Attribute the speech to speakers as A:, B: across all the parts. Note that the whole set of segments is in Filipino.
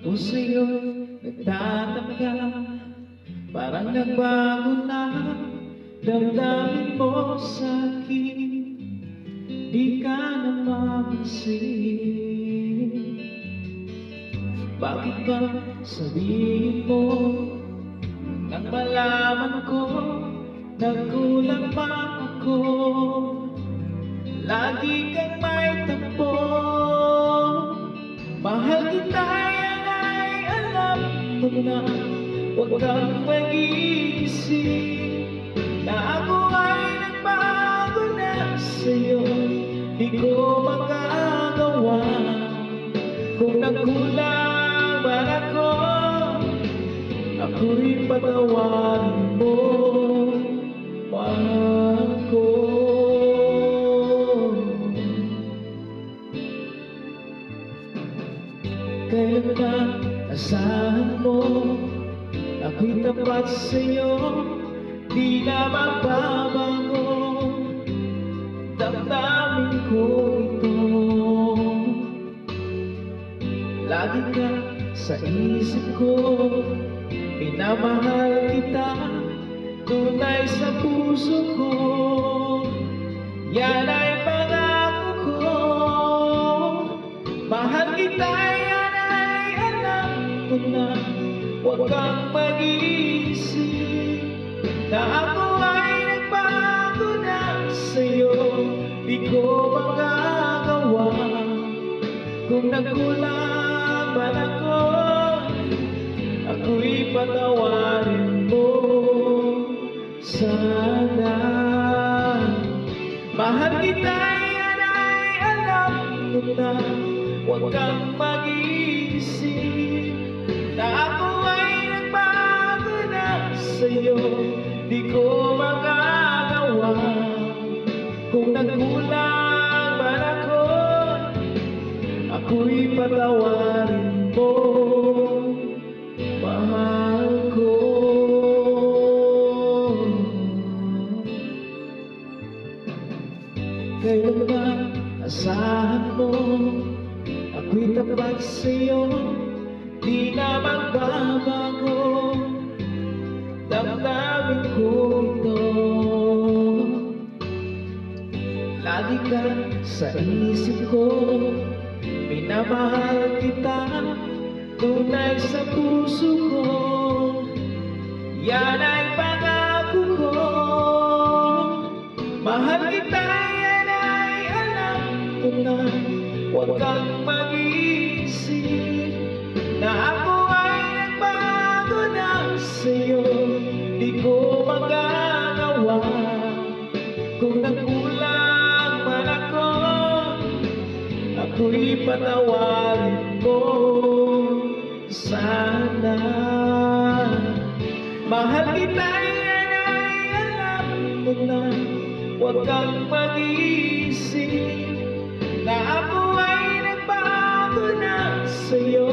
A: Ako sa'yo nagtataka, parang nagbago na damdamin mo sa'kin. Di ka na mapansin. Bakit ba sabihin mo nang malaman ko nagkulang pa ako? Lagi kang may tampo. Mahal kita, yan ay alam mo na. Huwag kang mag-iisip na ako ay nagbago na sa'yo. Di ko magagawa kung nagkulang man ako. Ako'y patawarin mo, mahal ko. Kailan ba asahan mo ako'y tapat sa'yo, di na magbabago damdamin ko ito. Lagi ka sa isip ko, minamahal kita tunay sa puso ko. Yan ay pangako ko. Mahal kita, yan ay alam ko na. Huwag kang mag-iisip na ako ay nagbago na sa'yo. Di ko magagawa kung nagkulang man ako. Ako'y patawarin mo sana. Mahal kita, yan ay alam mo na. Huwag kang mag-iisip na ako ay nagbago na sa'yo. Di ko magagawa kung nagkulang man ako. Ako'y patawarin mo, mahal ko. Kailan ba asahan mo ako'y tapat sa'yo, di na magbabago damdamin ko ito. Lagi ka sa isip ko, minamahal kita tunay sa puso ko. Yan ay pangako ko. Mahal kita, yan ay alam ko na. Huwag kang mag-iisip na ako ay nagbago na sa'yo. Di ko magagawa kung nagkulang man ako. Ako'y patawarin mo sana. Mahal kita, yan ay alam mo na. Huwag kang mag-iisip na ako ay nagbago na sa'yo.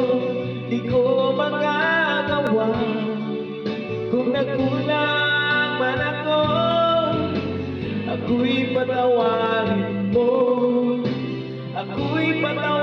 A: Di ko magagawa kung nagkulang man ako. Ako'y patawarin mo, ako'y patawarin